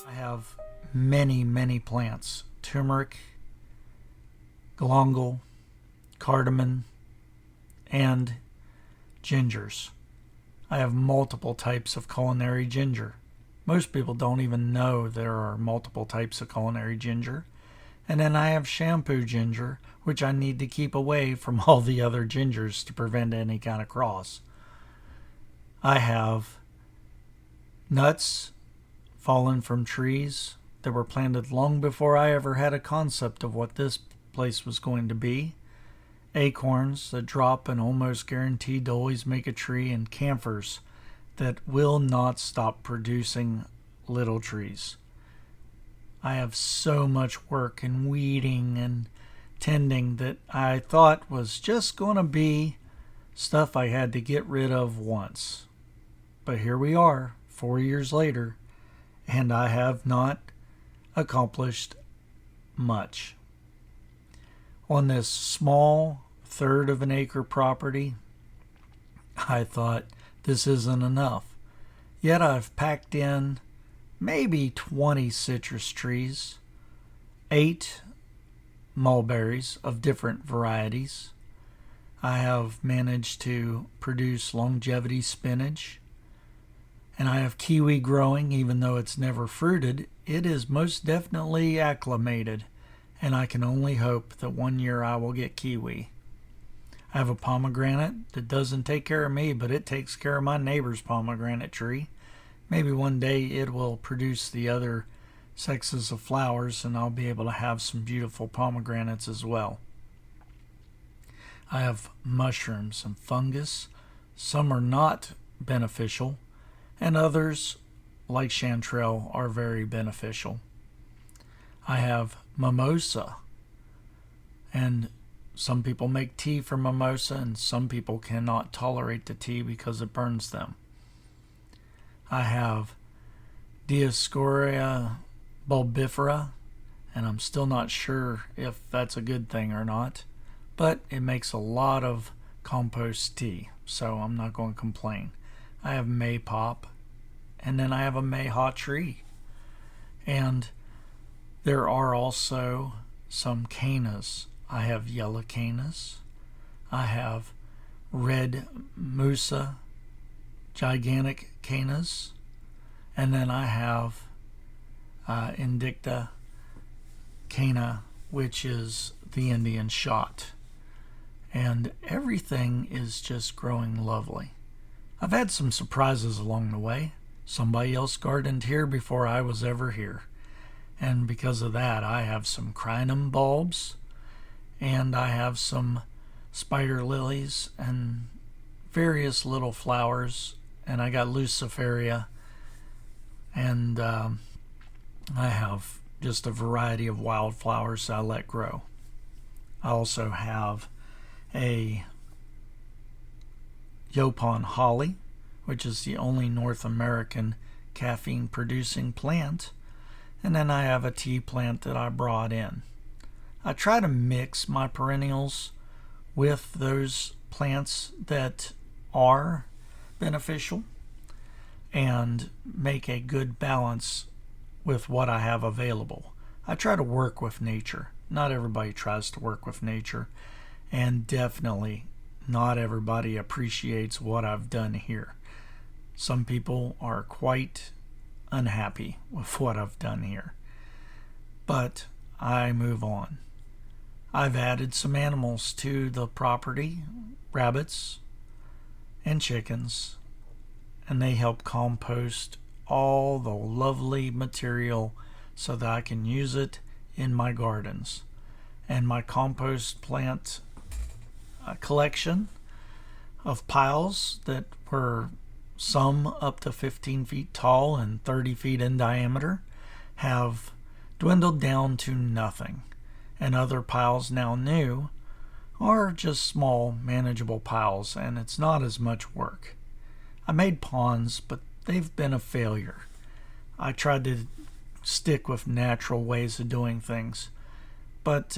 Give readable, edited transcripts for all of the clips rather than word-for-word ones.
I have many, many plants: turmeric, galangal, cardamom, and gingers. I have multiple types of culinary ginger. Most people don't even know there are multiple types of culinary ginger. And then I have shampoo ginger, which I need to keep away from all the other gingers to prevent any kind of cross. I have nuts fallen from trees that were planted long before I ever had a concept of what this place was going to be. Acorns that drop and almost guaranteed to always make a tree, and camphors that will not stop producing little trees. I have so much work and weeding and tending that I thought was just going to be stuff I had to get rid of once. But here we are, 4 years later, and I have not accomplished much. On this small third of an acre property, I thought this isn't enough. Yet I've packed in maybe 20 citrus trees, 8 mulberries of different varieties. I have managed to produce longevity spinach, and I have kiwi growing. Even though it's never fruited, it is most definitely acclimated, and I can only hope that one year I will get kiwi. I have a pomegranate that doesn't take care of me, but it takes care of my neighbor's pomegranate tree. Maybe one day it will produce the other sexes of flowers, and I'll be able to have some beautiful pomegranates as well. I have mushrooms and fungus. Some are not beneficial, and others, like chanterelle, are very beneficial. I have mimosa, and some people make tea from mimosa, and some people cannot tolerate the tea because it burns them. I have Dioscorea bulbifera, and I'm still not sure if that's a good thing or not, but it makes a lot of compost tea, so I'm not going to complain. I have maypop, and then I have a mayhaw tree. And there are also some cannas. I have yellow cannas. I have red musa, gigantic cannas. And then I have Indicta cana, which is the Indian shot. And everything is just growing lovely. I've had some surprises along the way. Somebody else gardened here before I was ever here. And because of that, I have some crinum bulbs, and I have some spider lilies and various little flowers, and I got luciferia, and I have just a variety of wildflowers I let grow. I also have a Yaupon holly, which is the only North American caffeine producing plant, and then I have a tea plant that I brought in. I try to mix my perennials with those plants that are beneficial and make a good balance with what I have available. I try to work with nature. Not everybody tries to work with nature, and definitely not everybody appreciates what I've done here. Some people are quite unhappy with what I've done here. But I move on. I've added some animals to the property, rabbits and chickens, and they help compost all the lovely material so that I can use it in my gardens. And my compost plant collection of piles that were some up to 15 feet tall and 30 feet in diameter have dwindled down to nothing, and other piles now new are just small manageable piles, and it's not as much work. I made ponds, but they've been a failure. I tried to stick with natural ways of doing things, but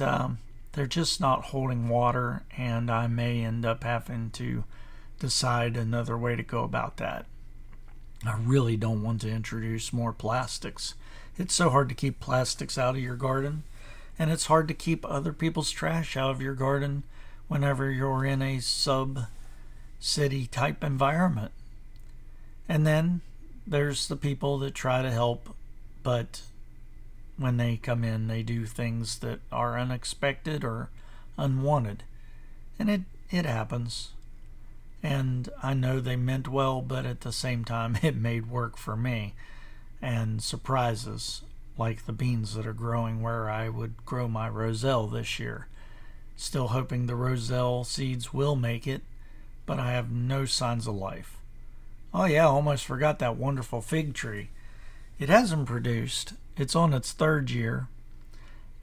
they're just not holding water, and I may end up having to decide another way to go about that. I really don't want to introduce more plastics. It's so hard to keep plastics out of your garden, and it's hard to keep other people's trash out of your garden whenever you're in a sub-city type environment. And then there's the people that try to help, but when they come in, they do things that are unexpected or unwanted. And it happens. And I know they meant well, but at the same time, it made work for me. And surprises, like the beans that are growing where I would grow my roselle this year. Still hoping the roselle seeds will make it, but I have no signs of life. Oh yeah, I almost forgot that wonderful fig tree. It hasn't produced. It's on its third year,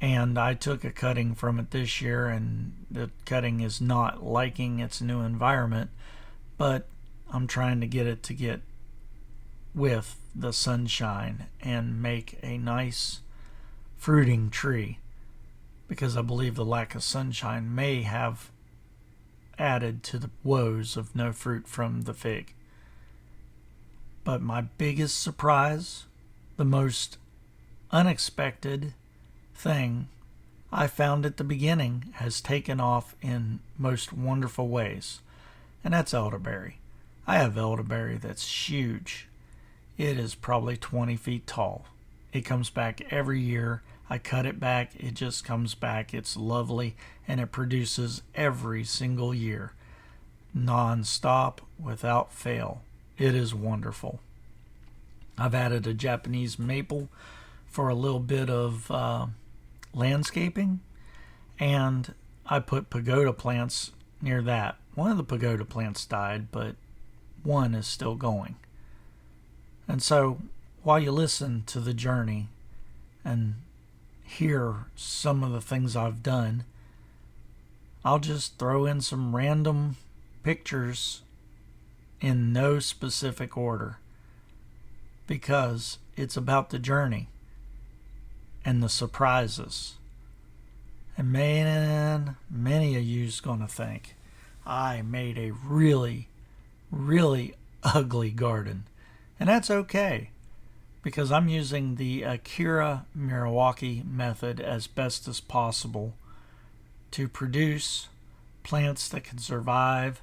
and I took a cutting from it this year, and the cutting is not liking its new environment, but I'm trying to get it to get with the sunshine and make a nice fruiting tree, because I believe the lack of sunshine may have added to the woes of no fruit from the fig. But my biggest surprise, the most unexpected thing I found at the beginning, has taken off in most wonderful ways, and that's elderberry. I have elderberry that's huge. It is probably 20 feet tall. It comes back every year. I cut it back, it just comes back. It's lovely, and it produces every single year, non-stop, without fail. It is wonderful. I've added a Japanese maple for a little bit of landscaping, and I put pagoda plants near that. One of the pagoda plants died, but one is still going. And so while you listen to the journey and hear some of the things I've done, I'll just throw in some random pictures in no specific order, because it's about the journey and the surprises. And man, many of you's gonna think I made a really, really ugly garden. And that's okay, because I'm using the Akira Miyawaki method as best as possible to produce plants that can survive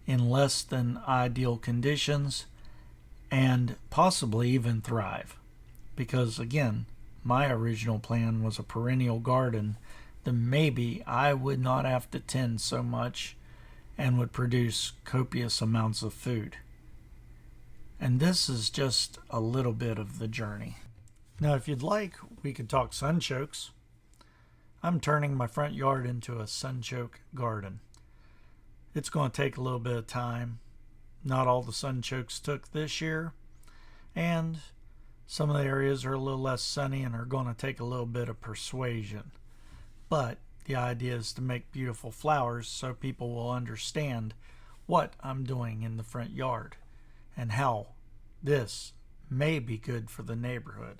in less than ideal conditions and possibly even thrive. Because again, my original plan was a perennial garden, then maybe I would not have to tend so much and would produce copious amounts of food. And this is just a little bit of the journey. Now, if you'd like, we could talk sunchokes. I'm turning my front yard into a sunchoke garden. It's going to take a little bit of time. Not all the sunchokes took this year, and some of the areas are a little less sunny and are going to take a little bit of persuasion. But the idea is to make beautiful flowers so people will understand what I'm doing in the front yard and how this may be good for the neighborhood.